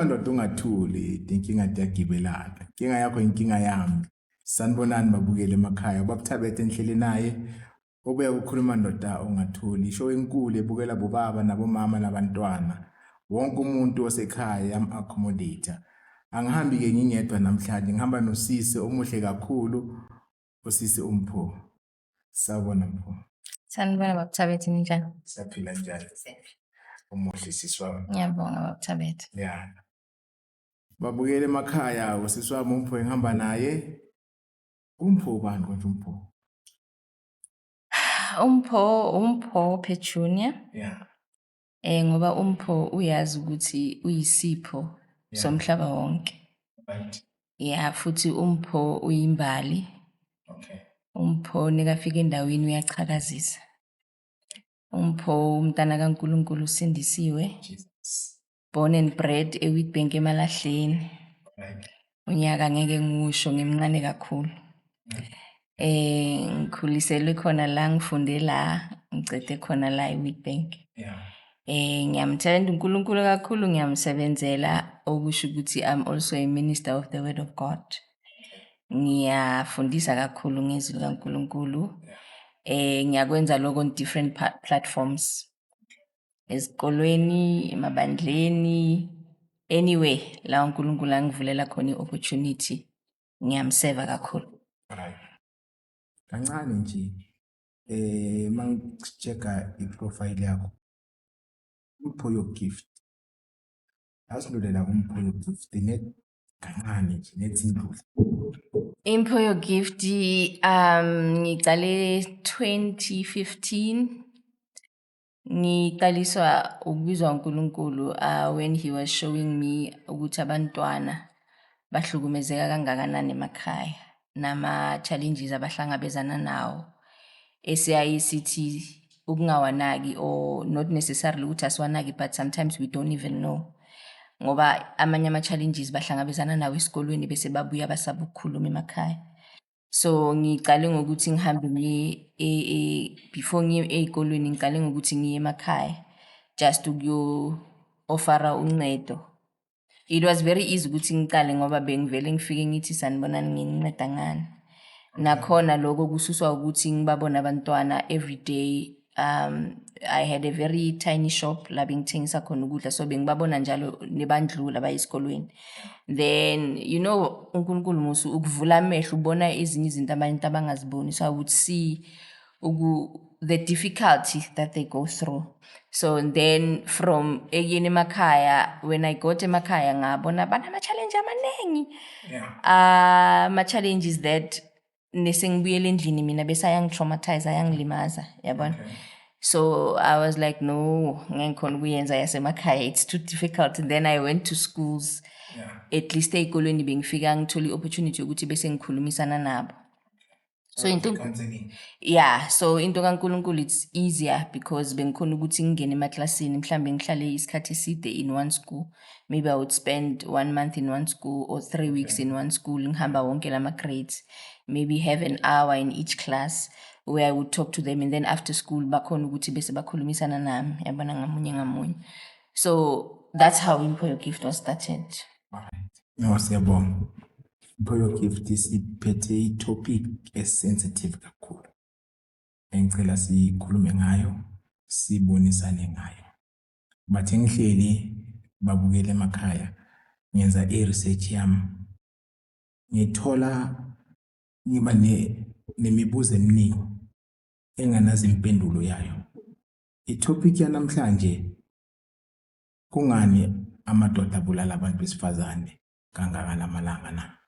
ndoda ungathuli inkinga diyagibelana. Inkinga yakho inkinga yami. Sanibonani babukele emakhaya. Ubabuthabethe enhleli naye. Obuya ukukhuluma ndoda ungathuli. Isho enkulu ebukela bobaba nabomama nabantwana. Wonke umuntu osekhaya yam-accommodator. Angihambi ke ngingedwa namhlanje. Ngihamba nosisi omuhle kakhulu. Usisi uMpho. Sawubona Mpho. Sanibona babuthabethe ninjani? Siyaphila njani? Umuhle sisi wami. Ngiyabonga babuthabethe. Yeah. Babukele emakhaya usisi wami uMpho engihamba naye. Umpho ubani konje Umpho? Umpho Petunia. Yeah. Ngoba Umpho uyazi ukuthi uyisipho somhlaba wonke. Right. Yeah, futhi Umpho uyimbali. Okay. Umpho nekafika endaweni uyachakazisa. Umpho umntana kaNkulunkulu usindisiwe. Jesus. Born and bred eWitbank eMalahleni. Right. Unyaka ngeke ngisho ngimncane kakhulu. Ngikhuliselwe khona la ngifunde la ngicede khona la eWitbank. Yeah. Ngiyamthanda uNkulunkulu kakhulu ngiyamsebenzela okusho ukuthi I'm also a minister of the word of God. Ngiyafundisa kakhulu ngezwi likaNkulunkulu. Ngiyakwenza lokho on different platforms. Esikolweni, emabandleni, anyway la uNkulunkulu angivulela khona iopportunity. Ngiyamseva kakhulu. Right. Kancane nje mangichecka iprofile yakho. Umpho your gift. Asilulela umpho your gift net kancane nje netindlu. Impho your gift ngicale 2015. Ngiqaliswa ukubizwa uNkulunkulu when he was showing me ukuthi abantwana bahlukumezeka kangakanani emakhaya nama challenges abahlangabezana nawo. Sithi ukungawanaki or not necessarily ukuthi asiwanaki but sometimes we don't even know. Ngoba amanye ama challenges bahlangabezana nawo esikolweni bese babuya basaba ukukhuluma emakhaya. So ngiqale ngokuthi ngihambe ngiye before ngiye ezikolweni ngiqale ngokuthi ngiye emakhaya just ukuyo offera uncedo. It was very easy ukuthi ngiqale ngoba bengivele ngifike ngithi sanibonani nginceda ngani. Nakhona lokho kususwa ukuthi ngibabona abantwana every day. I had a very tiny shop la bengithengisa khona ukudla so bengibabona njalo nebandlula bayisikolweni. Then you know uNkulunkulu musu ukuvula amehlo ubona ezinye izinto abantu abangaziboni, so I would see the difficulty that they go through. So then from ekuyeni emakhaya, when I got emakhaya ngabona banama challenge amaningi. Yeah. Ma challenges that nesengibuyela endlini mina bese ayangitraumatize ayangilimaza yabona. Okay. So I was like no ngeke khona kuyenza yasemakhaya, it's too difficult. And then I went to schools. Yeah. At least ezikolweni bengifika ngithola iopportunity ukuthi bese ngikhulumisana nabo. So into yeah, so into kaNkulunkulu it's easier because bengikhona ukuthi ngingene emaklasini mhlambe ngihlale isikhathi eside in one school. Maybe I would spend 1 month in one school or 3 weeks in one school ngihamba wonke lama grades. Maybe have an hour in each class where I would talk to them, and then after school bakhona ukuthi bese bakhulumisana nami yabona ngamunye ngamunye. So that's how Impho Your Gift was started. Alright. No, siyabonga. Impho Your Gift isiphethe itopic esensitive kakhulu. Engicela sikhulume ngayo, sibonisane ngayo. Bathe ngihleli babukele emakhaya, ngenza research yami. Ngithola ngiba nemibuzo eminingi enganazi impendulo yayo. Itopic yanamhlanje kungani amadoda abulala abantu besifazane kangaka malanga na?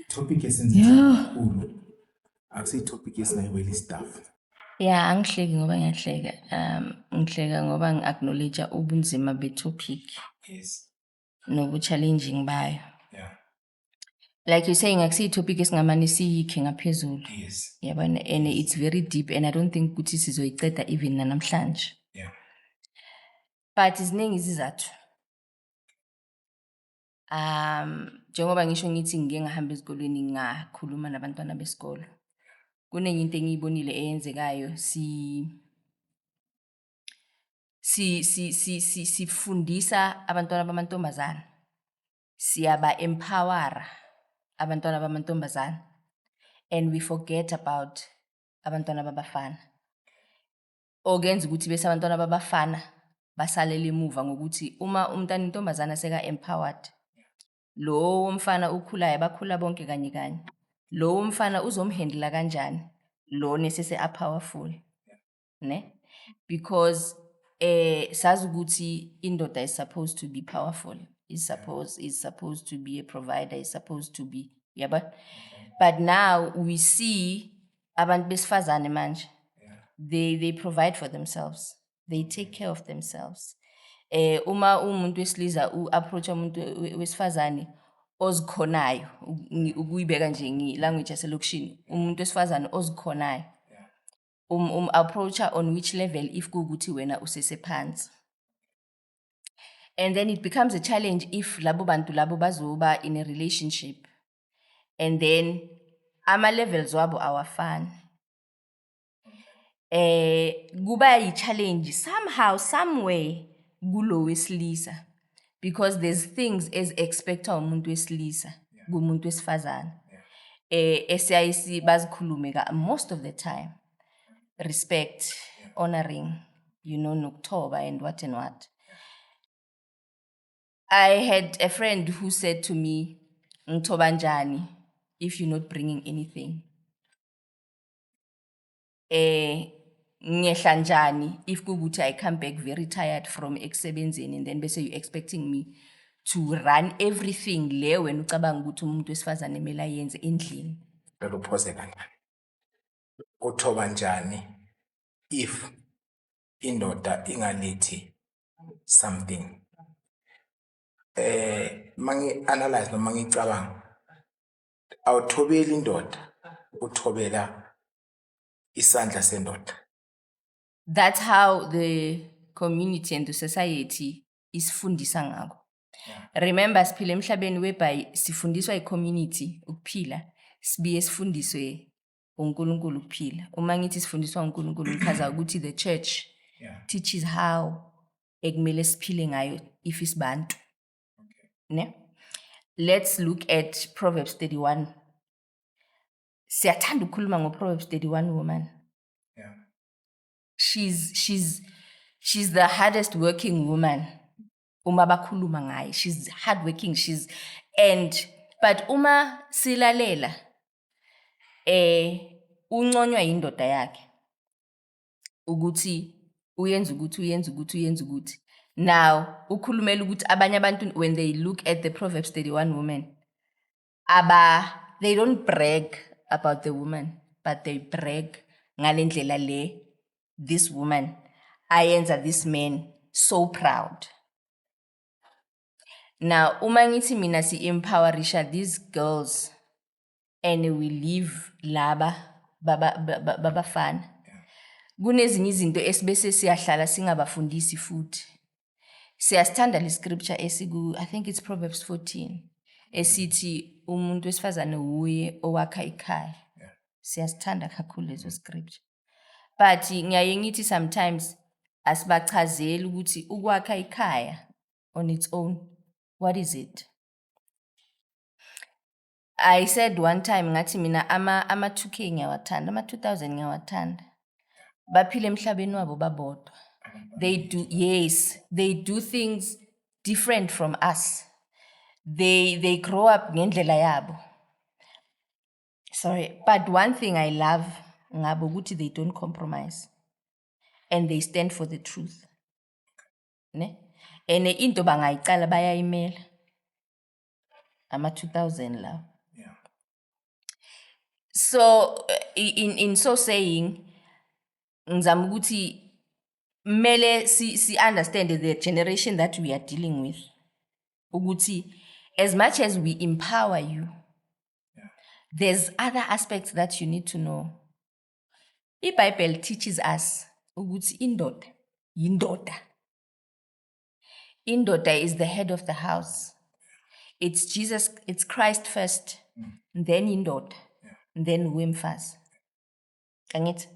Topic esensitive kakhulu. Akusi topic esingayiweli staff. Yeah, angihleki ngoba ngiyahleka. Ngihleka ngoba ngi-acknowledge ubunzima be-topic. Yes. Nobu-challenging bayo. Yeah. Like you're saying, akusi topic esingamane siyikhe ngaphezulu. Yes. Yabona, and it's very deep and I don't think ukuthi sizoyiqeda even namhlanje. Yeah. But iziningi izizathu. Njengoba ngisho ngithi ngike ngahamba esikolweni ngakhuluma nabantwana besikolo. Kunenye into engiyibonile eyenzekayo sifundisa abantwana bamantombazana, siyaba empowera abantwana bamantombazana, and we forget about abantwana babafana. Ogenza ukuthi bese abantwana babafana basalele emuva ngokuthi uma umntana intombazana seka empowered, lo womfana ukhulayo bakhula bonke kanye kanye. Lo womfana uzomhandla kanjani? Lo nesese a powerful. Ne? Because sazi ukuthi indoda is supposed to be powerful, is supposed to be a provider, is supposed to be, yaba. But now we see abantu besifazane manje, they provide for themselves, they take care of themselves. Uma umuntu wesilisa approach umuntu wesifazane ozikhonayo, ukuyibeka nje ngelanguage yaselokishini, umuntu wesifazane ozikhonayo, approacher on which level if kuguthi wena usesephansi. And then it becomes a challenge if labo bantu labo bazoba in a relationship, and then ama levels wabo awafani. Kuba yi-challenge somehow, somewhere kulo wesilisa, because there's things as expected umuntu wesilisa kumuntu wesifazane. SIC bazikhulume most of the time. Respect, honoring, nokuthoba and what and what. I had a friend who said to me, ngithoba njani if you're not bringing anything? Ngiyehla njani if kuguthi I come back very tired from ekusebenzeni, and then bese you expecting me to run everything le wena ucabanga ukuthi umuntu wesifazane emela yenze endlini. Belo pause kanjani? Uthoba njani if indoda ingalithi something? Mangi analyze noma ngicabanga, awuthobeli indoda, uthobela isandla sendoda. That's how the community and the society is fundisa ngako. Remember siphila emhlabeni whereby sifundiswa i-community ukuphila, sibiye sifundiswe uNkulunkulu ukuphila. Uma ngithi sifundiswa uNkulunkulu ngichaza ukuthi the church teaches how ekumele siphile ngayo if isibantu. Ne? Let's look at Proverbs 31. Siyathanda ukukhuluma ngoProverbs 31 woman. Yeah. She's the hardest working woman. Uma bakhuluma ngayo, she's hardworking, but uma silalela unconywa indoda yakhe ukuthi uyenza ukuthi. Now ukhulumela ukuthi abanye abantu when they look at the Proverbs 31 woman, they don't brag about the woman, but they brag ngalendlela le this woman ayenza this man so proud. Now uma ngithi mina si empowerisha these girls and we leave laba babafana, kunezinye izinto esibese siyahlala singabafundisi futhi. Siyasithanda le scripture esiku, I think it's Proverbs 14, esithi umuntu wesifazane uye owakha ikhaya. Siyasithanda kakhulu lezo scripture. But ngiyaye ngithi sometimes asibachazeli ukuthi ukwakha ikhaya on its own, what is it? I said one time ngathi mina ama 2K ngiyawathanda, ama 2000 ngiyawathanda. Baphile emhlabeni wabo babodwa. They do things different from us. They grow up ngendlela yabo. Sorry, but one thing I love ngabo ukuthi they don't compromise and they stand for the truth. Ne? And into bangayicala bayayimela. Ama 2000 lawo. Yeah. So in so saying, ngizama ukuthi mele si understand the generation that we are dealing with. Ukuthi as much as we empower you, there's other aspects that you need to know. IBible teaches us ukuthi indoda yindoda. Indoda is the head of the house. It's Jesus, it's Christ first, then indoda, then wemfazi. Kangithi?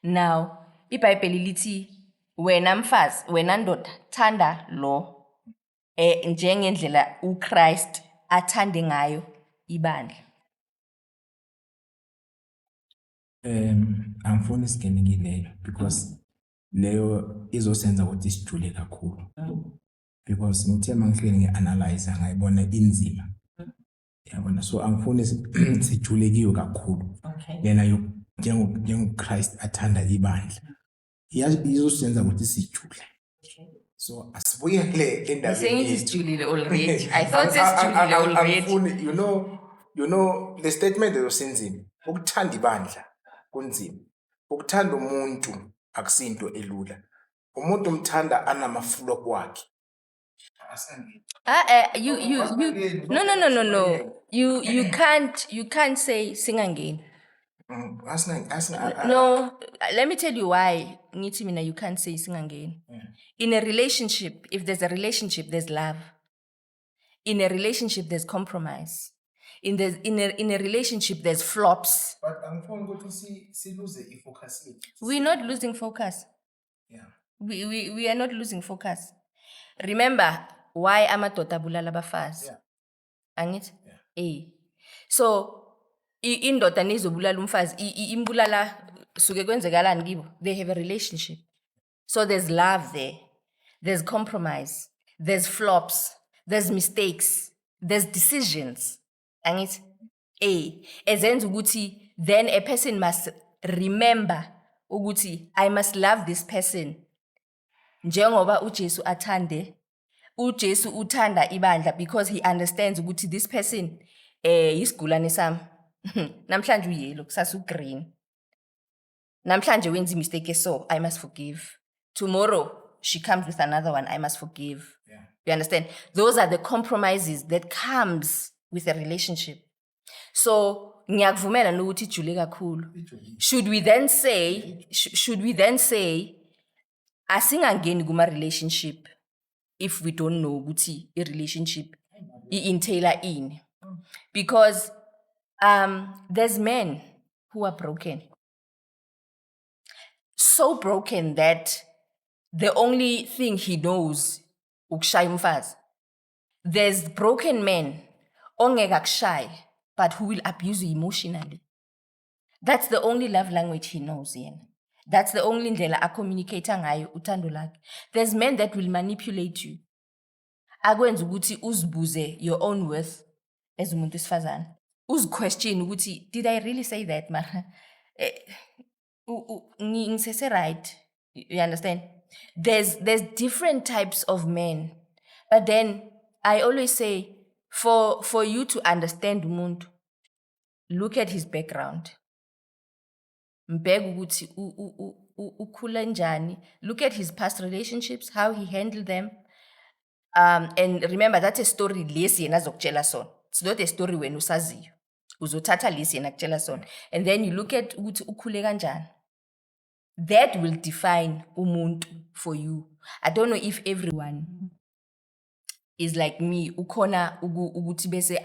Now, iBible lithi wena mfazi, wena ndoda, thanda lo njengendlela uChrist athande ngayo ibandla. Angifuni isigene kileyo because leyo izosenza ukuthi sijule kakhulu. Because ngithe mangihleli ngi-analyze ngayibona inzima. Yabona, so angifuni sijule kiyo kakhulu. Lena njengoChrist athanda ibandla. Izosenza ukuthi sijule. So asibuyele endabeni yethu. Sijulile already. I thought sijulile already. Angifuni, you know the statement ezosenzima. Ukuthanda ibandla kunzima. Ukuthanda umuntu akusinto elula. Umuntu umthanda anamafulo kwakhe. No. You can't say singangeni. No, let me tell you why. Ngithi mina you can't say singangeni. In a relationship, if there's a relationship, there's love. In a relationship, there's compromise. In a relationship, there's flops. But angifuni ukuthi si lose ifocus yethu. We're not losing focus. Yeah. We are not losing focus. Remember why amadoda abulala abafazi. Yeah. Angithi? Yeah. So indoda nezobulala umfazi imbulala suke kwenzekalani kibo. They have a relationship. So there's love there. There's compromise. There's flops. There's mistakes. There's decisions. Angithi? Ezenza ukuthi then a person must remember ukuthi I must love this person. Njengoba uJesu uthanda ibandla because he understands ukuthi this person isigulane sami. Namhlanje uyellow, kusasa ugreen. Namhlanje wenza imistake so I must forgive. Tomorrow she comes with another one, I must forgive. Yeah. You understand? Those are the compromises that comes with a relationship. So ngiyakuvumela nokuthi ijule kakhulu. Should we then say asingangeni kuma relationship if we don't know ukuthi a relationship entaila ini? Because there's men who are broken. So broken that the only thing he knows ukushaya umfazi. There's broken men ongeke akushaye but who will abuse you emotionally. That's the only love language he knows yena. That's the only ndlela communicate ngayo uthando lakhe. There's men that will manipulate you. Akwenza ukuthi uzibuze your own worth as umuntu wesifazane. Uziquestion ukuthi did I really say that mara? Ngisese right. You understand? There's different types of men. But then I always say for you to understand umuntu, look at his background. Mbheka ukuthi ukhula njani. Look at his past relationships, how he handled them. And remember that's a story lesi yena azokutshela sona. It's not a story wena usaziyo. Uzothatha lesi yena akutshela sona. And then you look at ukuthi ukhule kanjani. That will define umuntu for you. I don't know if everyone is like me. Ukhona ukuthi bese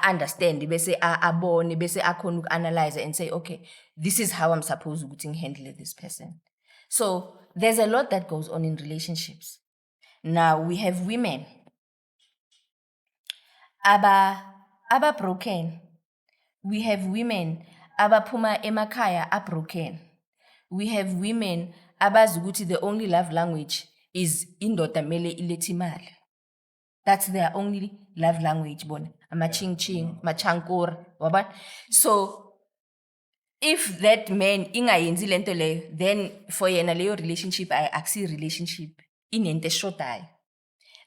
understand, bese abone, bese akhona analyze and say, okay, this is how I'm supposed to handle this person. So there's a lot that goes on in relationships. Now we have women. Aba broken. We have women abaphuma emakhaya are broken. We have women abazukuthi the only love language is indoda mele ilethi imali. That's their only love language bona. Ama-ching-ching, machankor, wabona? So if that man ingayenzi lento leyo, then for yena leyo relationship akusi relationship inento eshodayo.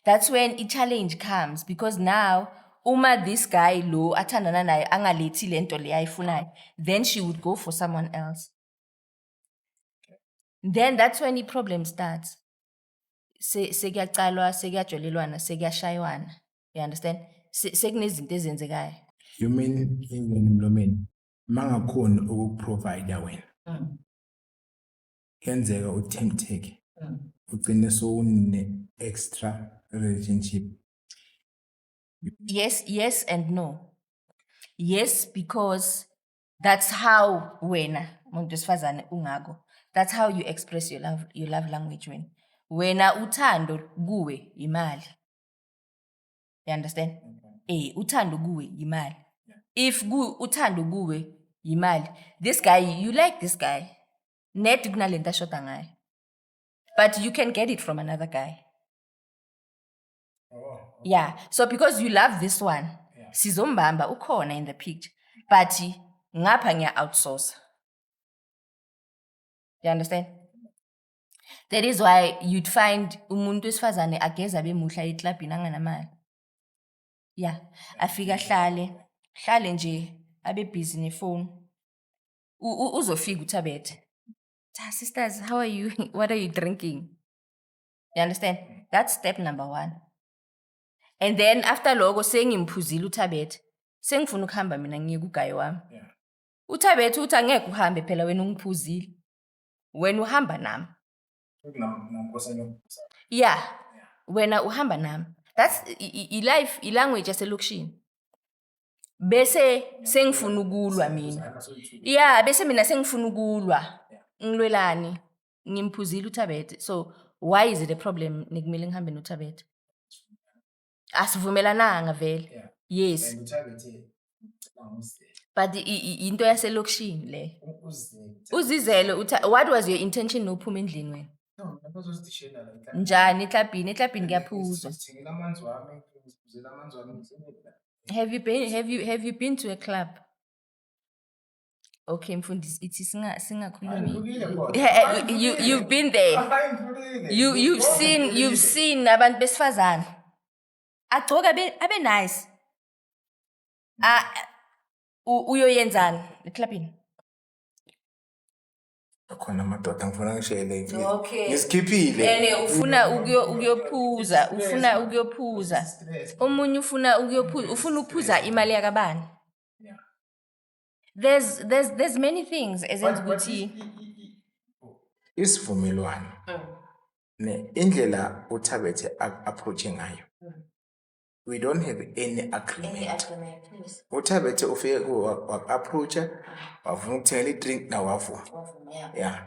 That's when a challenge comes because now uma this guy lo athandana naye angalethi lento le ayifunayo, then she would go for someone else. Then that's when the problem starts. Sekuyacalwa, sekuyajolelwana, sekuyashaywana. You understand? Sekunezinto ezenzekayo. You mean emlomeni mangakhona ukuprovide wena. Yenzeka utempteke. Ugcine sowune extra relationship. Yes and no. Yes, because that's how wena umuntu wesifazane ungako. That's how you express your love language wena uthando kuwe imali. You understand? Uthando kuwe imali. If uthando kuwe imali, this guy, you like this guy. Net kunalento ashoda ngayo. But you can get it from another guy. Yeah. So because you love this one, sizombamba ukhona in the picture. But ngapha ngiya outsource. You understand? That is why you'd find umuntu wesifazane ageza bemuhla eklabhini anganamali. Yeah. Afika hlale nje abe busy nefone. Uzofika uThabethe. Sisters, how are you? What are you drinking? You understand? That's step number 1. And then after logo sengimphuzile uThabethe, sengifuna ukuhamba mina ngiye kugayi wami. uThabethe uthi angeke uhambe phela wena ungiphuzile. Wena uhamba nami. Yeah. Wena uhamba nami. That's language yaselokishini. Bese sengifuna ukulwa mina. Yeah, bese mina sengifuna ukulwa. Ngilwelani? Ngimphuzile uThabethe. So why is it a problem nikumele ngihambe noThabethe? Asivumelananga vele. Yes. But into yaselokishini le. Uzizele what was your intention nophuma endlini wena? Njani eklabhini kuyaphuzwa. Have you been to a club? Okay, mfundisi ithi singakhulumi. You've been there. You've seen abantu besifazane. Agcoka abe nice. Uyoyenzani eklabhini? Khona amadoda ngifuna ngishele. Okay. Ngisikhiphile. Ufuna ukuyophuza, Omunye ufuna ukuphuza imali yakabani. There's many things ezenza ukuthi isivumelwano. Indlela uThabethe approach ngayo. We don't have any agreement. uThabethe ufike approacha wafuna ukuthenga drink na wafu. Yeah.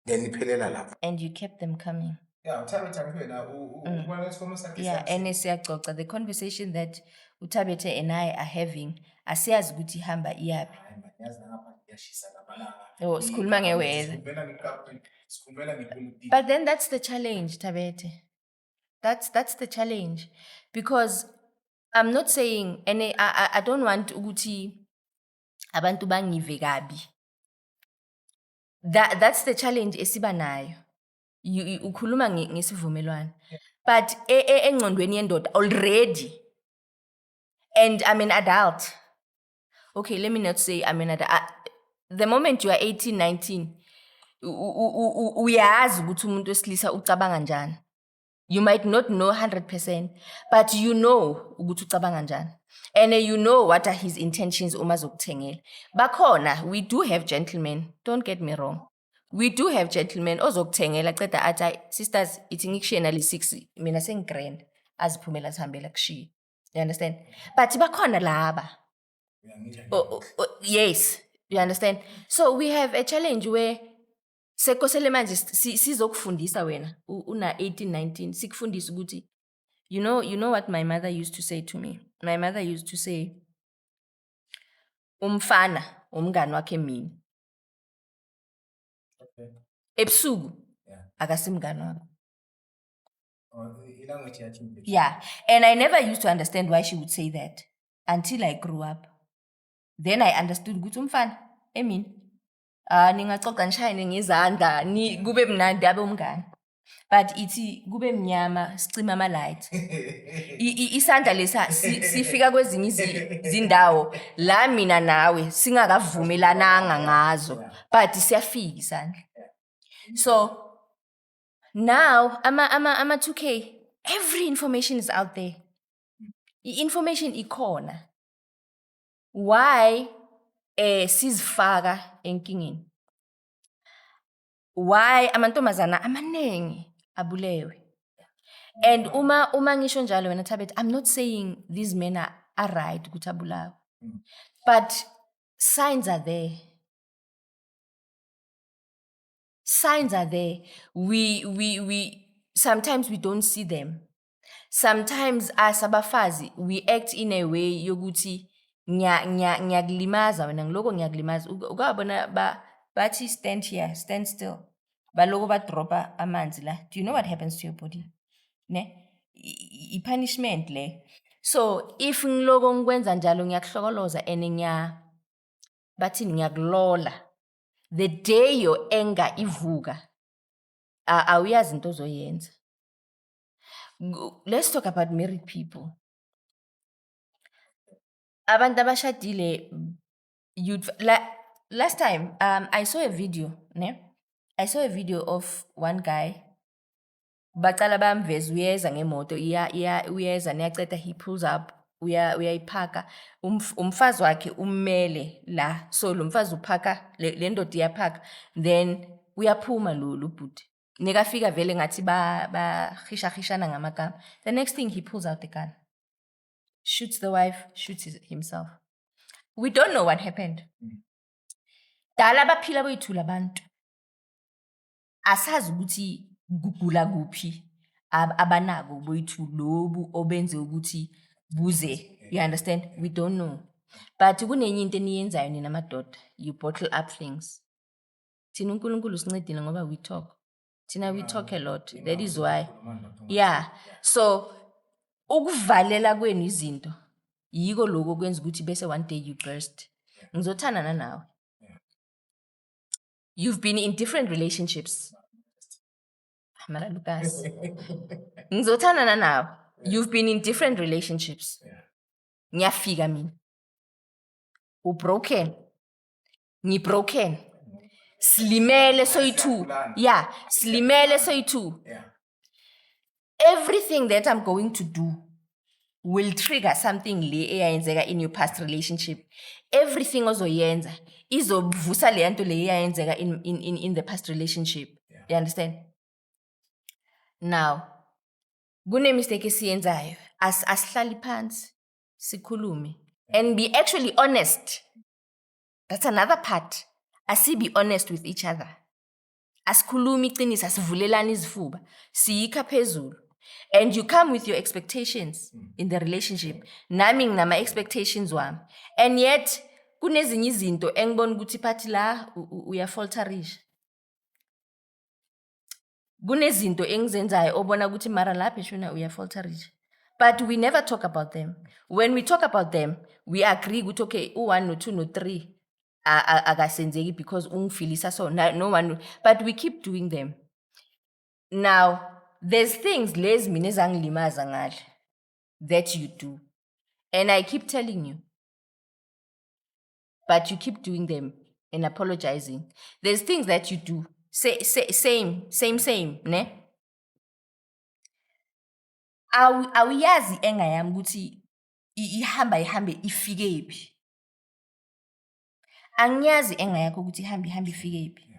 Then iphelela lapho. And you kept them coming. Yeah, uThabethe ngifela ubona from sakhe. Yeah, and siyaxoxa the conversation that uThabethe and I are having asiyazi ukuthi ihamba iyapi. Sikhuluma ngeweather. But then that's the challenge, Thabethe. That's the challenge. Because I'm not saying, and I don't want ukuthi abantu bangive kabi. That's the challenge esiba nayo. Ukhuluma ngesivumelwano. But engqondweni yendoda already. And I'm an adult. Okay, let me not say I'm an adult. The moment you are 18, 19, uyazi ukuthi umuntu wesilisa ucabanga njani. You might not know 100%, but you know ukuthi ucabanga njani. And you know what are his intentions uma zokuthengela. Bakhona, we do have gentlemen, don't get me wrong. We do have gentlemen ozokuthengela qeda athi sisters ithi ngikushiye nali 6 mina sengigrand aziphumela sihambela kushiya. You understand? But bakhona laba. Yes, you understand? So we have a challenge where sekosele manje sizokufundisa wena una 18 19 sikufundisa ukuthi you know what my mother used to say to me. My mother used to say umfana umngani wakhe mina. Okay. Ebusuku akasimngani wakho. Yeah, and I never used to understand why she would say that until I grew up. Then I understood ukuthi umfana emini ningaxoxa nishayine ngezandla kube mnandi abe umngani. But ithi kube mnyama sicima ama light. Isandla lesa sifika kwezinye izindawo la mina nawe singakavumelananga ngazo, but siyafika isandla. So now ama 2K, every information is out there. Information ikhona. Why sizifaka enkingeni? Why amantombazana amaningi abulewe? And uma ngisho njalo wena Thabethe, I'm not saying these men are right ukuthi abulawe. But signs are there. signs are there. We sometimes we don't see them. Sometimes as abafazi we act in a way yokuthi ngiyakulimaza wena ngiloko ngiyakulimaza ukabona bathi stand here, stand still, baloko badropa amanzi la. Do you know what happens to your body? Ne, punishment le. So if ngiloko ngikwenza njalo ngiyakuhlokoloza and bathi ngiyakulola, the day your anger ivuka awuyazi into ozoyenza. Let's talk about married people. Abantu abashadile, last time I saw a video, ne? I saw a video of one guy. Bacala bamveza uyeza ngemoto uyeza niyaceda, he pulls up uyayiphaka, umfazi wakhe ummele la, so lo mfazi uphaka le ndoda iyaphaka, then uyaphuma lo bhuti nekafika vele ngathi bahishana ngamagama. The next thing he pulls out the gun, shoots the wife, shoots himself. We don't know what happened. Dala baphila boyithula abantu, asazi ukuthi kugula kuphi abanako boyithu lobu obenze ukuthi buze. You understand? We don't know. But kunenye into eniyenzayo nina madoda, you bottle up things. Thina uNkulunkulu usincedile ngoba we talk. Thina we talk a lot. That is why. Yeah. So ukuvalela kwenu izinto yiko lokho kwenza ukuthi bese one day you burst. Ngizothana na nawe. You've been in different relationships. Mara Lucas. Ngizothana na nawe. You've been in different relationships. Ngiyafika mina. Ubroken. Ngibroken. Slimele soyitu. Yeah, slimele soyitu. Yeah. Everything that I'm going to do will trigger something le eyayenzeka in your past relationship. Everything ozoyenza izovusa le nto le eyayenzeka in the past relationship. Yeah. You understand? Now, kune mistake esiyenzayo, asihlali phansi sikhulume and be actually honest. That's another part. Be honest with each other. Asikhulumi iqiniso, asivulelani izifuba, siyikha phezulu. And you come with your expectations in the relationship. Nami nginama expectations wami. And yet kunezinye izinto engibona ukuthi phathi la uyafalterisha. Kunezinto engizenzayo obona ukuthi mara lapha shona uyafalterisha. But we never talk about them. When we talk about them, we agree ukuthi okay, u1 no2 no3 akasenzeki because ungifilisa so no one, but we keep doing them. Now, there's things lezi mina ezangilimaza ngale that you do. And I keep telling you. But you keep doing them and apologizing. There's things that you do. Same, ne? Awuyazi enga yami ukuthi ihamba ifike ephi. Angiyazi enga yakho ukuthi ihamba ifike ephi.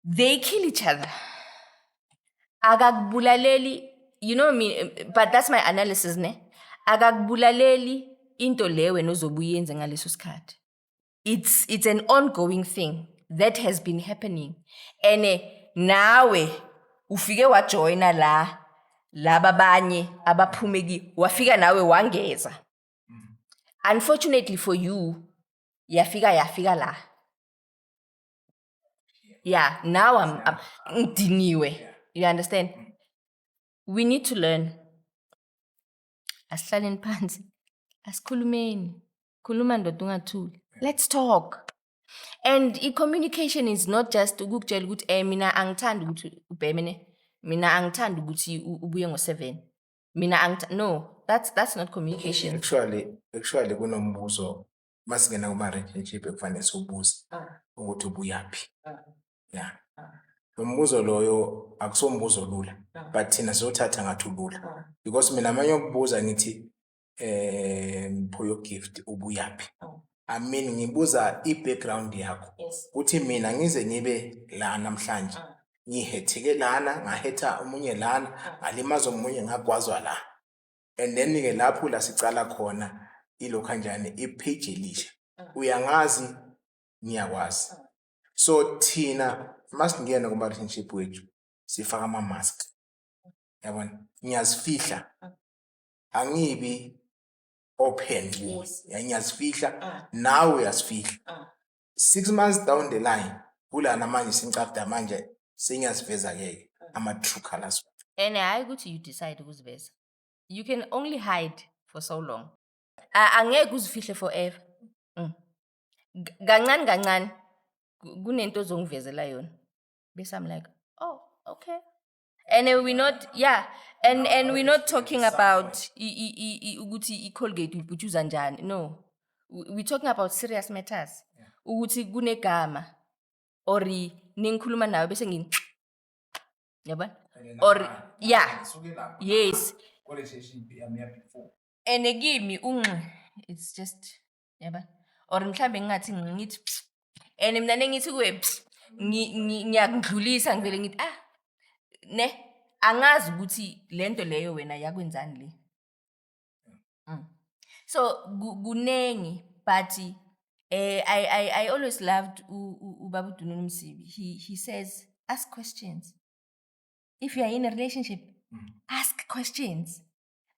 They kill each other. Akakubulaleli, you know me, but that's my analysis, ne? Akakubulaleli into le wena ozobuyenze ngaleso sikhathi. It's an ongoing thing that has been happening. And nawe ufike wajoina la babanye abaphumeki wafika nawe wangeza. Unfortunately for you, yafika la. Yeah, now I'm ngidiniwe. You understand? We need to learn. Asihlaleni phansi. Asikhulumeni. Khuluma ndoda ungathuli. Let's talk. And communication is not just ukukutshela ukuthi mina angithandi ukuthi ubhemene. Mina angithandi ukuthi ubuye ngo7. No, that's not communication. Actually kunombuzo masingena kuma relationship ekufanele sibuze ukuthi ubuyaphi. Yeah. Umbuzo loyo akusombuzo lula, but thina sizothatha ngathi ulula. Because mina manje ukubuza ngithi for your gift ubuyaphi. I mean ngibuza i-background yakho. Uthi mina ngize ngibe la namhlanje. Ngihetheke lana, ngahetha umunye lana, ngalimaza umunye ngagwazwa la. And then ke lapho la sicala khona ilo kanjani ipage elisha. Uyangazi ngiyakwazi. So thina masingena kuma relationship wethu sifaka ama mask. Yabona? Ngiyazifihla. Angibi open. Ngiyazifihla. Nawe uyazifihla. 6 months down the line, kulana manje sincapta manje sengiyaziveza ke ama true colors. And hayi ukuthi you decide ukuziveza. You can only hide for so long. Angeke uzifihle forever. Kancane kunento ozongivezela yona. Bese I'm like, oh, okay. And we're not, and we're not talking about ukuthi i-Colgate uyibhutyuza njani. No. We're talking about serious matters. Ukuthi kunegama or ningikhuluma nawe bese ngi yabona? Or yes. And kimi it's just yabona? Or mhlambe ngathi ngithi and mina nengithi kuwe ngiyakudlulisa ngivele ngithi ne angazi ukuthi lento leyo wena yakwenzani le. So kunengi but I always loved Ubaba Dununu Msibi. He says ask questions. If you are in a relationship, ask questions.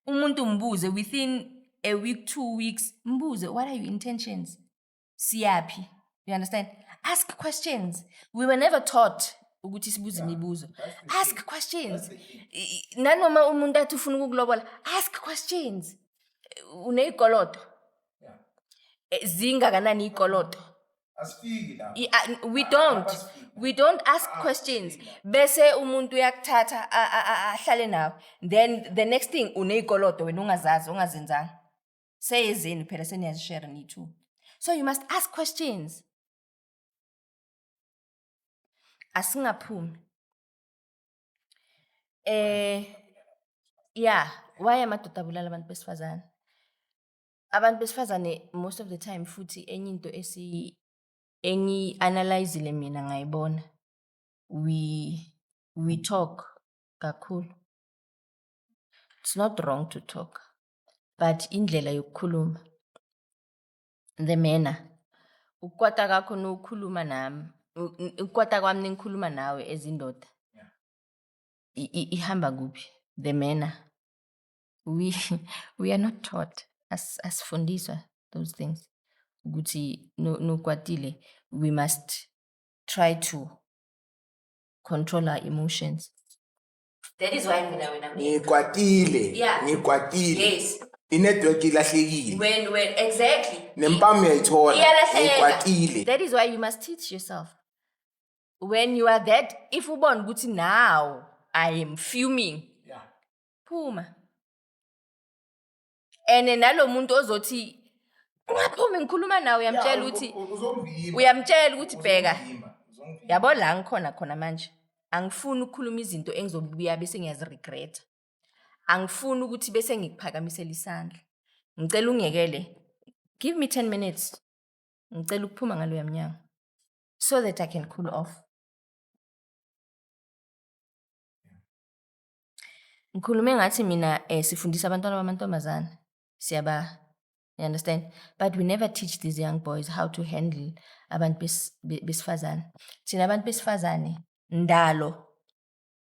Umuntu mbuze within a week, 2 weeks, mbuze what are your intentions? Siyapi. You understand? Ask questions. We were never taught ukuthi sibuze imibuzo. Ask questions. Nanoma umuntu athi ufuna ukukulobola, ask questions. Uneyikoloto. Zingakanani ikoloto? Asifiki la. We don't ask questions. Bese umuntu uyakuthatha ahlale nawe. Then the next thing uneyikoloto wena ungazazi ongazenzanga. Seyezeni phela seniyazishare nithi. So you must ask questions. Asingaphumi. Why amadoda abulala abantu besifazane? Abantu besifazane most of the time futhi enye into engi analyze mina ngayibona. We talk kakhulu. It's not wrong to talk, but indlela yokukhuluma. The manner. Ukwata kakho nokukhuluma nami. Ukwata kwami ngikhuluma nawe ezindoda. Ihamba kuphi? The manner. We are not taught asifundiswa those things. Ukuthi no kwatile, we must try to control our emotions. That is why mina wena Ngikwatile. Yes. I-network ilahlekile. When exactly. Nempama uyayithola. Ngikwatile. That is why you must teach yourself. When you are that, if ubona ukuthi now I am fuming. Phuma. And nalo muntu ozothi ungaphumi ngikhuluma nawe uyamtshela ukuthi bheka. Yabo la ngikhona khona manje. Angifuni ukukhuluma izinto engizobuya bese ngiyaziregret. Angifuni ukuthi bese ngikuphakamisela isandla. Ngicela ungiyekele. Give me 10 minutes. Ngicela ukuphuma ngalo yamnyango. So that I can cool off. Ngikhulume ngathi mina sifundisa abantwana bamantombazana. Siyaba, you understand? But we never teach these young boys how to handle abantu besifazane. Thina abantu besifazane ndalo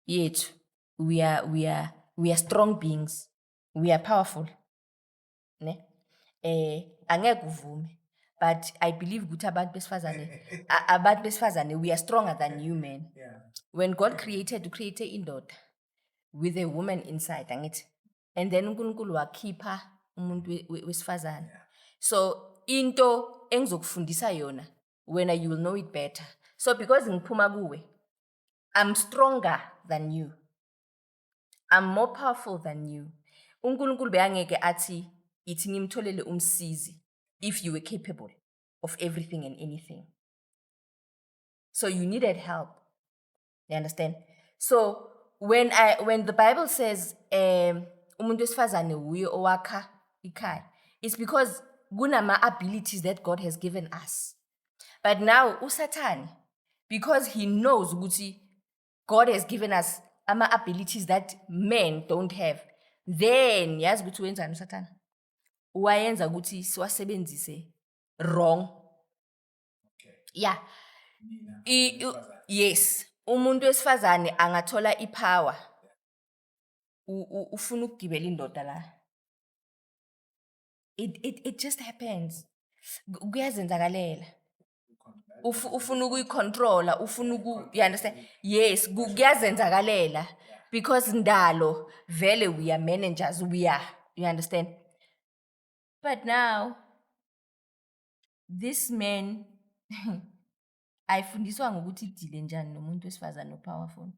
yethu we are strong beings. We are powerful. Ne? Angeke uvume. But I believe ukuthi abantu besifazane we are stronger than you men. When God created indoda with a woman inside, angithi. And then uNkulunkulu wakhipha umuntu wesifazane. So into engizokufundisa yona when you will know it better. So because ngiphuma kuwe, I'm stronger than you. I'm more powerful than you. uNkulunkulu beyangeke athi ithi ngimtholele umsizi if you were capable of everything and anything. So you needed help. You understand? So when the Bible says umuntu wesifazane uye owakha ikhaya, it's because kunama abilities that God has given us. But now uSathane, because he knows ukuthi God has given us ama abilities that men don't have, then yazi ukuthi wenzani uSathane? Uwayenza ukuthi siwasebenzise wrong. Yeah. Yes, umuntu wesifazane angathola ipower. Ufuna ukugibela indoda la. It just happens. Kuyazenzakalela. Ufuna ukuyicontrola, you understand? Yes, kuyazenzakalela because ndalo vele we are managers, you understand? But now this man ayifundiswa ngokuthi idile njani nomuntu wesifazane powerful.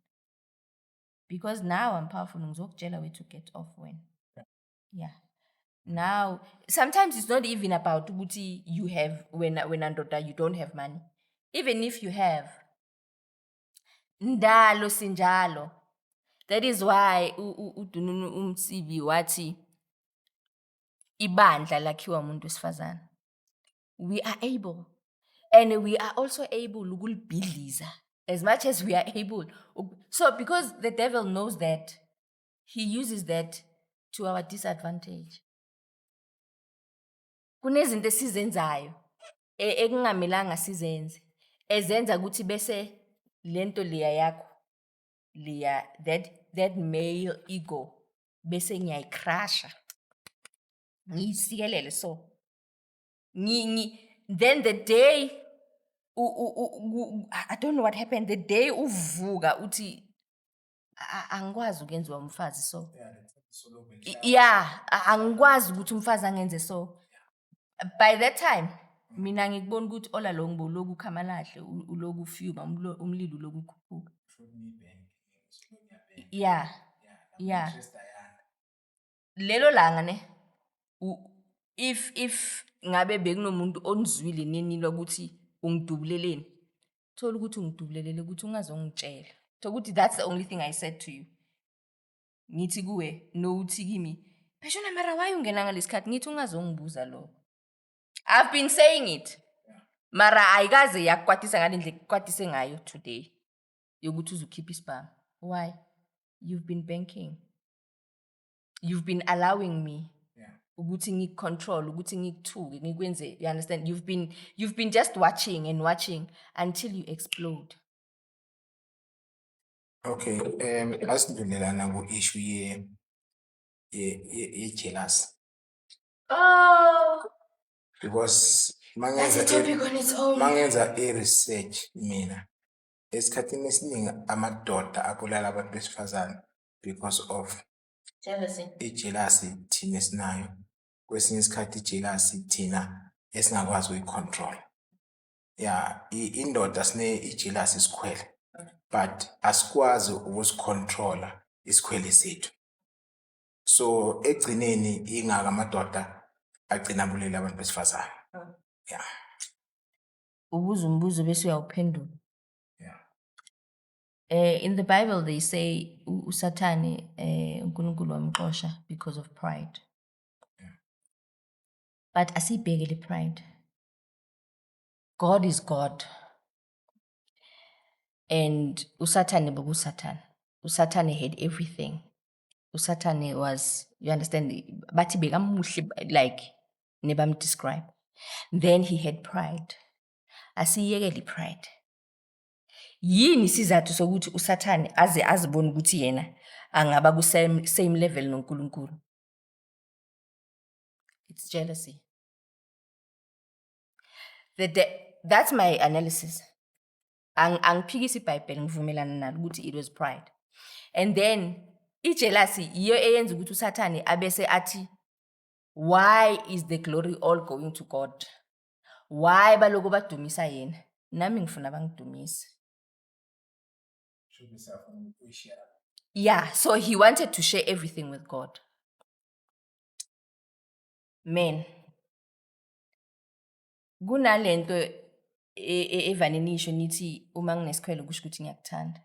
Because now I'm powerful, ngizokutshela where to get off when. Yeah. Now, sometimes it's not even about ukuthi you have when andoda you don't have money. Even if you have, ndalo sinjalo. That is why uDununu uMsibi wathi ibandla lakhiwa umuntu wesifazane. We are able, and we are also able ukulibhidliza as much as we are able. So because the devil knows that, he uses that to our disadvantage. Kunezinto esizenzayo ekungamelanga sizenze ezenza ukuthi bese lento leya yakho leya that male ego bese ngiyayicrasha ngiyisikelele so then the day I don't know what happened, the day uvuka uthi angikwazi ukwenziwa umfazi so yeah angikwazi ukuthi umfazi angenze so. By that time, mina ngikubona ukuthi all along boloku khamalahle uloku ufyuma umlilo uloku ukhuphuka. Yeah. Lelo langa ne if ngabe bekunomuntu onizwile nenilwa ukuthi ungidubuleleni, thola ukuthi ungidubulelele ukuthi ungazongitshela. Thola ukuthi that's the only thing I said to you. Ngithi kuwe no uthi kimi, "Pheshona mara why ungena ngalesikhathi?" Ngithi ungazongibuza lo. I've been saying it. Mara ayikaze yakwatisa ngalendle kwatise ngayo today. Yokuthi uzukhipha isibhamu. Why? You've been banking. You've been allowing me. Ukuthi ngikucontrol, ukuthi ngikuthuke, ngikwenze, you understand? You've been just watching and watching until you explode. Okay, asidlulelana ku-issue ye jealous. Oh, Because that's a topic on its own. mangenza research mina esikhathini esiningi amadoda abulala abantu besifazane because of Jealousy. ijealousy thina esinayo. Kwesinye isikhathi ijealousy thina esingakwazi ukuyicontrol. Yeah, indoda sine ijealousy isikhwele, but asikwazi ukusicontrola isikhwele sethu. So egcineni ingaka amadoda agcina abulala abantu besifazane. Yeah. Ubuza umbuzo bese uyawuphendula. Yeah. In the Bible they say uSathane uNkulunkulu wamxosha because of pride. Yeah. But asibhekele pride. God is God. And uSathane bokuSathane. uSathane had everything. uSathane was, you understand, bathi bekamuhle like nebam describe. Then he had pride. Asiyekele pride. Yini sizathu sokuthi uSathane aze azibone ukuthi yena angaba ku same level noNkulunkulu? It's jealousy. That's my analysis. Angiphikisi iBhayibheli ngivumelana nalo ukuthi it was pride. And then ijealousy iyo eyenza ukuthi uSathane abese athi, why is the glory all going to God? Why baloko badumisa yena? Nami ngifuna bangidumise. Yeah, so he wanted to share everything with God. Man, kunalento evane nisho nithi uma nginesikhwele kusho ukuthi ngiyakuthanda.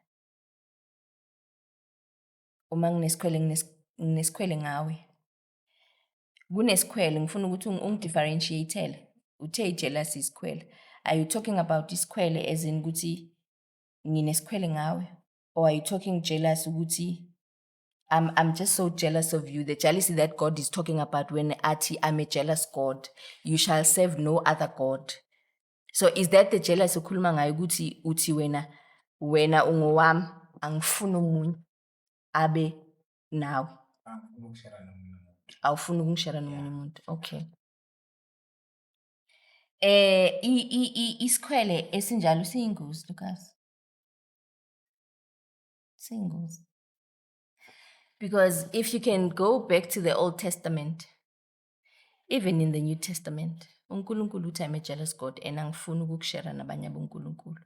Uma nginesikhwele ngawe. Kunesikhwele ngifuna ukuthi ungidifferentiatele. Uthe jealousy isikhwele. Are you talking about isikhwele as in ukuthi nginesikhwele ngawe? Or are you talking jealous ukuthi I'm just so jealous of you? The jealousy that God is talking about when ati I'm a jealous God. You shall serve no other God. So is that the jealous ukhuluma ngayo ukuthi uthi wena ungowami angifuni umunye abe nawe awufuni ukungishare nomunye umuntu. Okay. Isikhwele esinjalo siyingozi Lucas. Siyingozi. Because if you can go back to the Old Testament, even in the New Testament, uNkulunkulu uthi I'm a jealous God and angifuni ukukushare nabanye abonkulunkulu.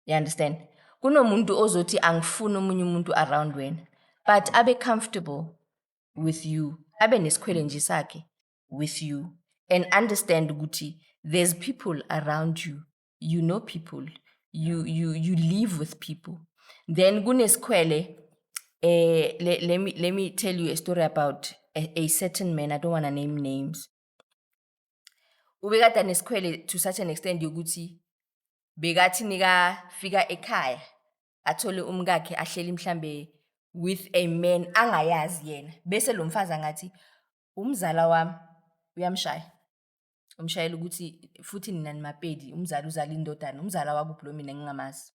You understand? Kunomuntu ozothi angifuni omunye umuntu around wena, but abe comfortable with you, abe nesikhwele nje sakhe with you, and understand ukuthi there's people around you. You know people. You live with people. Then kunesikhwele. Let me tell you a story about a certain man. I don't want to name names. Ubekade nesikhwele to such an extent yokuthi bekathi nika fika ekhaya athole umkakhe ahleli mhlambe with a man angayazi yena bese lo mfazi angathi umzala wami uyamshaya umshayela ukuthi futhi nina nimapedi umzala uzala indodana umzala wakuphi lo mina ngingamazi.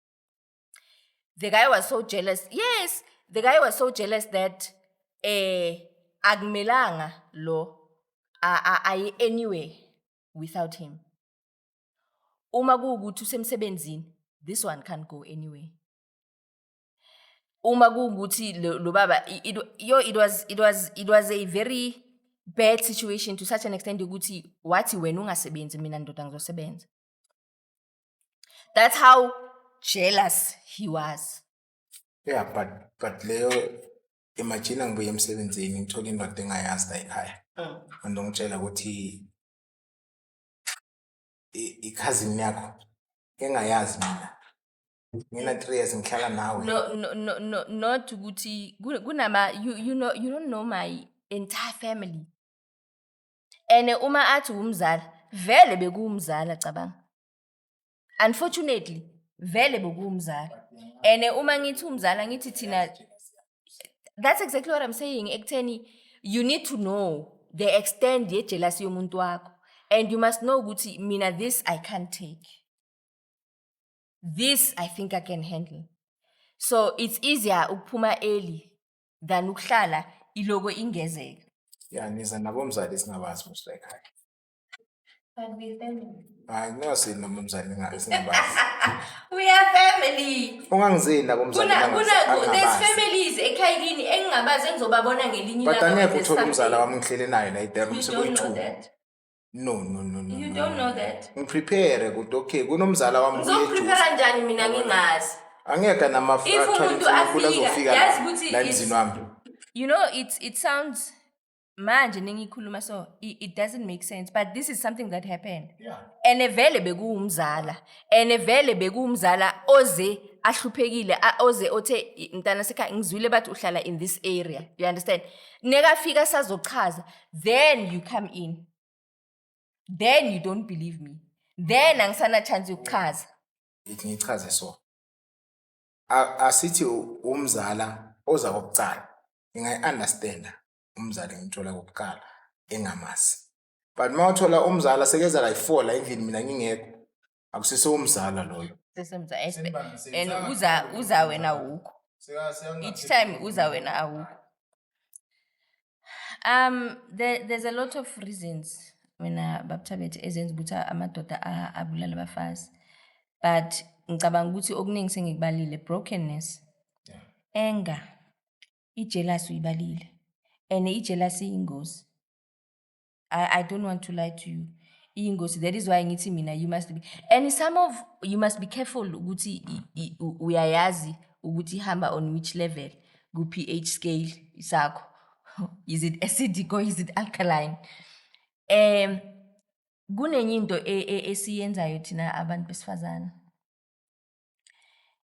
The guy was so jealous. Yes, the guy was so jealous that akumelanga lo aye anywhere without him. Uma kuukuthi usemsebenzini, this one can't go anywhere. Uma kuukuthi lo baba it was a very bad situation to such an extent ukuthi wathi wena ungasebenzi mina ndoda ngizosebenza. That's how jealous he was. Yeah, but leyo imagine ngibuye emsebenzini ngithola indoda engayazi la ekhaya. Ngizongitshela ukuthi i-cousin yakho engayazi mina. Mina 3 years ngihlala nawe. No, not ukuthi kunama you don't know my entire family. Ene uma athi umzala vele bekuwumzala cabanga. Unfortunately vele bekuwumzala. Ene uma ngithi umzala ngithi thina, that's exactly what I'm saying. Ekutheni you need to know the extent ye jealousy yomuntu wakho, and you must know ukuthi mina this I can't take. This I think I can handle. So it's easier ukuphuma early than ukuhlala iloko ingezeka. Yeah, niza nabomzali singabazi musu ekhaya. But we family. Hayi ngasi nabomzali singabazi. We are family. Ungangizini nabomzali singabazi. There's families ekhayini engingabazi engizobabona ngelinye ilanga. But angeke uthole umzala wami ngihlele naye la idera umsebenzi. No. You don't know that. Ngprepare ukuthi okay kunomzala wami Ngizoprepare njani mina ngingazi. Angeke azofika la emzini wami. You know, it sounds manje ningikhuluma so it doesn't make sense, but this is something that happened. Yeah. Ene vele bekuwumzala oze ahluphekile oze othe mntana seka ngizwile bathi uhlala in this area. You understand? Nekafika sazochaza, then you come in. Then you don't believe me. Then angisana chance yokuchaza. Ngichaze so. Asithi umzala oza kokucala. Ngingayi-understand umzala ngithola kokuqala engamazi. But mawuthola umzala sekeza kayi4 la endlini mina ngingekho. Akusiso umzala loyo. And uza wena awukho. Each time uza wena awukho. There's a lot of reasons when babethabethe ezenza ukuthi amadoda abulala abafazi. But ngicabanga ukuthi okuningi sengikubalile brokenness. Yeah. Anger. Ijealousy uyibalile. And ijealousy ingozi. I don't want to lie to you. Ingozi, that is why ngithi mina you must be, and you must be careful ukuthi uyayazi ukuthi hamba on which level ku pH scale sakho. Is it acidic or is it alkaline? Kunenye into esiyenzayo thina abantu besifazana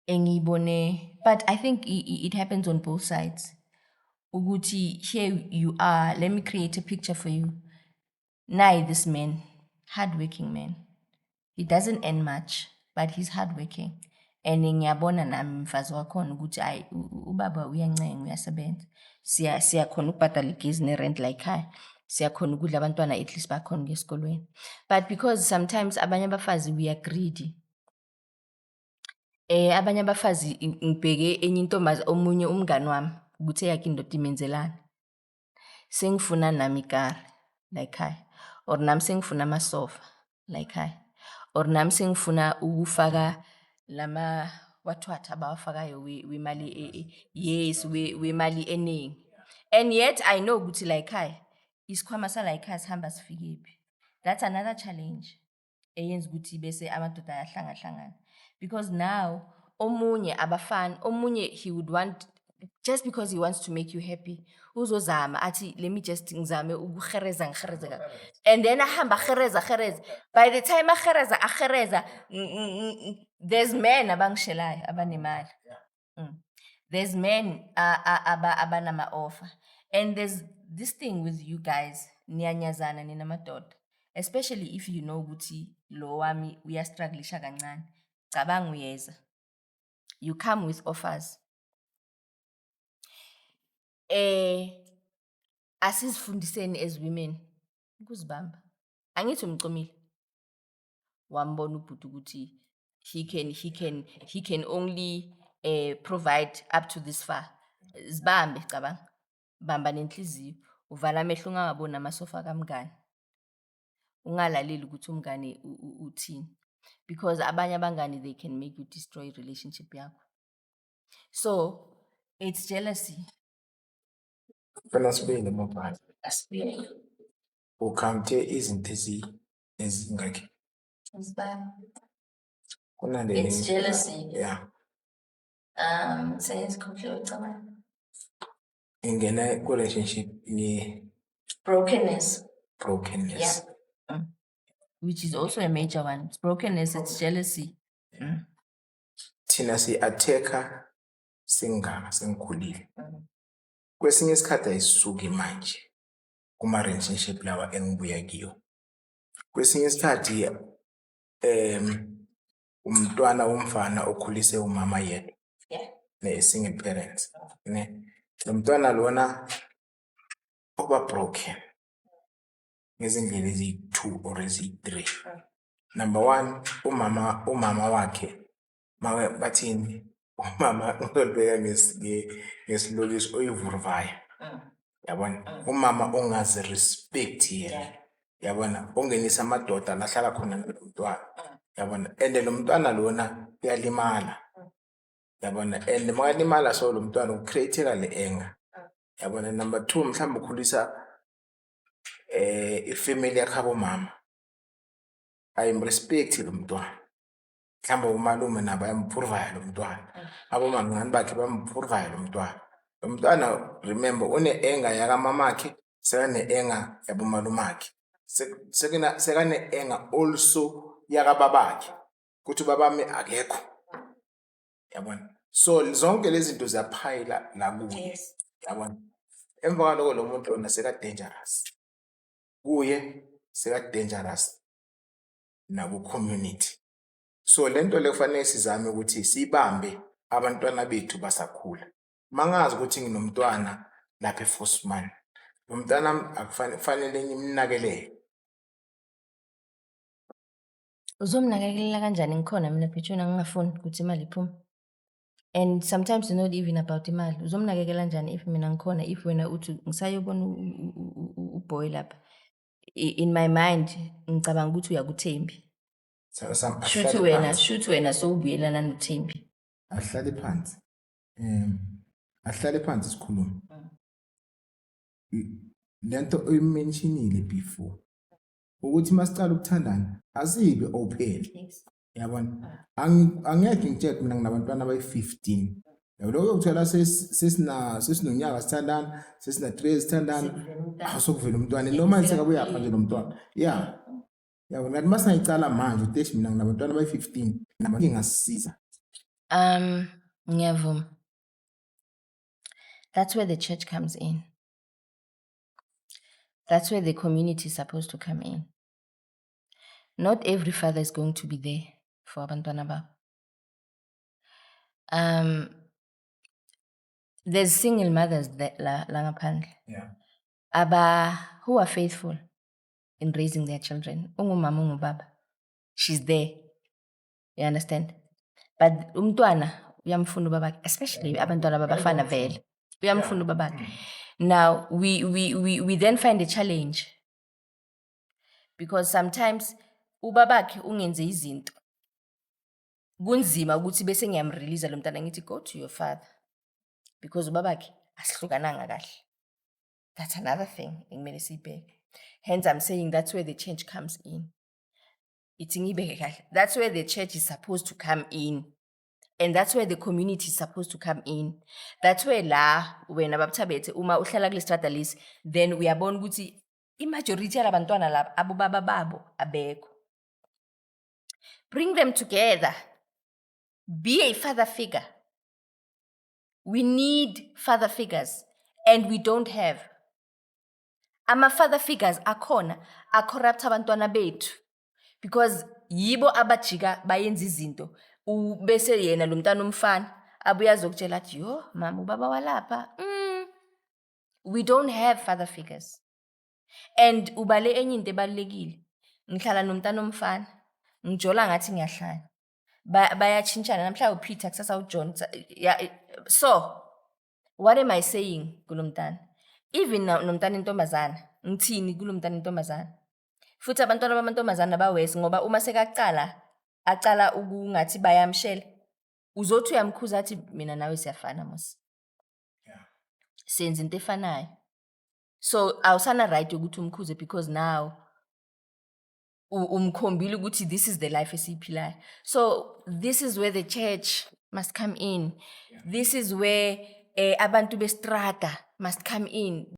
engiyibone, but I think it happens on both sides. Ukuthi here you are, let me create a picture for you. Now this man, hardworking man, he doesn't earn much, but he's hardworking. And ngiyabona nami mfazi wakhona ukuthi ay ubaba uyancenga uyasebenza. Siyakhona ukubhadala igezi nerent like high. siyakhona ukudla abantwana at least bakhona ngesikolweni. But because sometimes abanye abafazi we are greedy. Abanye abafazi ngibheke enye intombazi omunye umngani wami ukuthi eyakhe indoda imenzelani. Sengifuna nami ikari la ekhaya, or nami sengifuna amasofa la ekhaya, or nami sengifuna ukufaka lama what abawafakayo wemali yes wemali eningi. And yet I know ukuthi la ekhaya isikhwama sala ekhaya sihamba sifikephi. That's another challenge eyenza ukuthi bese amadoda ayahlangana. Because now omunye he would want, just because he wants to make you happy, uzozama athi let me just ngizame ukugereza. And then ahamba gereza. By the time agereza, there's men abangishelayo abanemali. There's men abanama offer. And there's this thing with you guys, niyanyazana nina madoda. Especially if you know ukuthi lo wami uyastrugglisha kancane. Cabanga uyeza. You come with offers. Asizifundiseni as women ukuzibamba. Angithi umcomile. Wambona ubhuti ukuthi he can only provide up to this far. Zibambe cabanga. Bamba nenhliziyo. Uvala amehlo ungaboni amasofa kamngani. Ungalaleli ukuthi umngane uthini. Because abanye abangani they can make you destroy relationship yakho. So it's jealousy. Funa sibile mobile. Asibili. Ukhamthe izinto ezingakhi. Kunale. It's jealousy. Yeah. Sengizikhohlwe ucabanga. Ingena ku relationship ni Brokenness. brokenness. Yeah. Which is also a major one. It's brokenness, it's jealousy. Thina si-attack sengikhulile. Kwesinye isikhathi ayisuki manje kuma relationship lawa engibuya kiyo. Kwesinye isikhathi umntwana womfana okhulise umama yedwa. Yeah. Ne-single parents. Ne. Lo mntwana lona uba broken. Ngezindlela ezi-2 or ezi-3. Number 1, umama wakhe bathini umama ngizolibeka ngesilokisi oyivuruvaya. Yabona umama ongazi respect yena. Yabona ongenisa amadoda lahlala khona nomntwana. Yabona and lo mntwana lona uyalimala. Yabona and makalimala so lo mntwana ucreateeka le-anger. Yabona number 2 mhlawumbe ukhulisa ifamily yakhabo mama. Ayimrespect lo mntwana. Mhlawumbe umalume nabo bayamphuruvaya lo mntwana. Abomama ngani bakhe bamphuruvaya lo mntwana. Lo mntwana remember une-anger yakamamakhe, sekane-anger yabomalumakhe. Sekane-anger also yakababakhe. Kuthi babami akekho. Yabona. So zonke lezi zinto ziyaphayila la kuye. Yabona. Emva kwaloko lo muntu ona seka dangerous. Kuye seka dangerous na ku community. So lento le kufanele sizame ukuthi sibambe abantwana bethu basakhula. Mangazi ukuthi nginomntwana lapha eForceman. Lo mntwana akufanele ngimnakelele. Uzomnakekelela kanjani ngikhona mina phethuna ngingafuni ukuthi imali iphume. And sometimes it's not even about imali. Uzomnakekela kanjani if mina ngikhona, if wena uthi ngisayobona uboy lapha. In my mind ngicabanga ukuthi uyakuThembi. Shuthi wena so ubuyelana noThembi. Ahlale phansi. Ahlale phansi sikhuluma. Lento oyimentionile before. Ukuthi masicala ukuthandana asibe open. Yabona. Angeke ngitshele mina nginabantwana abayi-15. Lokho ukuthola sesinonyaka sithandana, sesina 3 years sithandana. Awusokuvela umntwana noma isekabuya pha nje lo mntwana. Yeah. Yabona ngathi masingayicala manje uteshi mina nginabantwana abayi-15 nabantu ngasisiza. Ngiyavuma. That's where the church comes in. That's where the community is supposed to come in. Not every father is going to be there for abantwana babo. There's single mothers that la ngaphandle. Yeah. who are faithful in raising their children. Ungumama, ungubaba. She's there. You understand? But umntwana uyamfuna ubabakhe, especially abantwana babafana vele. Uyamfuna ubabakhe. Now we then find a challenge because sometimes ubabakhe ungenze izinto. Kunzima ukuthi bese ngiyamrelease lo mntana ngithi go to your father because ubabakhe asihlukananga kahle. That's another thing engimele siyibheke. Hence I'm saying that's where the change comes in. That's where the church is supposed to come in. And that's where the community is supposed to come in. That's where when ababthabethe uma uhlala kule strata list, then uyabona ukuthi imajority yalabantwana laba abobaba babo abekho. Bring them together. Be a father figure. We need father figures and we don't have. Ama-father figures akhona corrupt abantwana bethu because yibo abajika bayenza izinto bese yena lo mntana umfana abuya azokutshela athi yo mama ubaba walapha. We don't have father figures. And ubale enye into ebalekile ngihlala nomntana umfana ngijola ngathi ngiyahlanya bayachintshana namhla uPeter kusasa uJohn. So what am I saying kulomntana? Even nomntana intombazana ngithini kulomntana intombazana futhi abantwana bamantombazana bawesi ngoba uma sekaqala aqala ukungathi bayamshela uzothi uyamkhuza athi mina nawe siyafana mos. Senze into efanayo. So awusana right ukuthi umkhuze because now umkhombile ukuthi this is the life esiyiphilayo. So this is where the church must come in. This is where abantu bestrata must come in.